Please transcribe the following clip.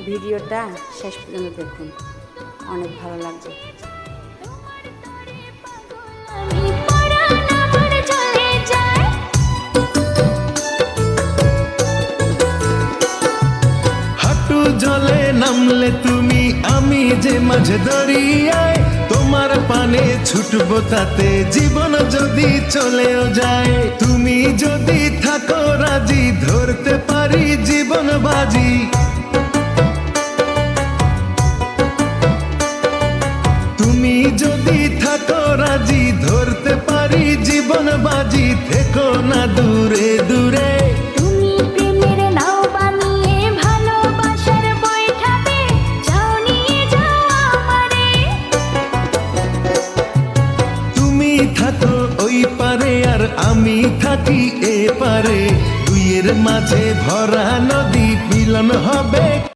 ভিডিওটা শেষ পর্যন্ত দেখুন, অনেক ভালো লাগবে। হাঁটু জলে নামলে তুমি, আমি যে মাঝে দরিয়ায়, তোমার পানে ছুটবো তাতে জীবন যদি চলেও যায়। তুমি যদি থাকো রাজি, ধরতে পারি জীবন বাজি। তুমি যদি থাকো রাজি, ধরতে পারি জীবন বাজি। থেকো না দূরে দূরে, তুমি প্রেমের নাও বানিয়ে ভালোবাসার বৈঠাতে যাও, নিয়ে যাও আমারে। তুমি থাকো ওই পারে আর আমি থাকি এ পারে, দুইয়ের মাঝে ভরা নদী মিলন হবে।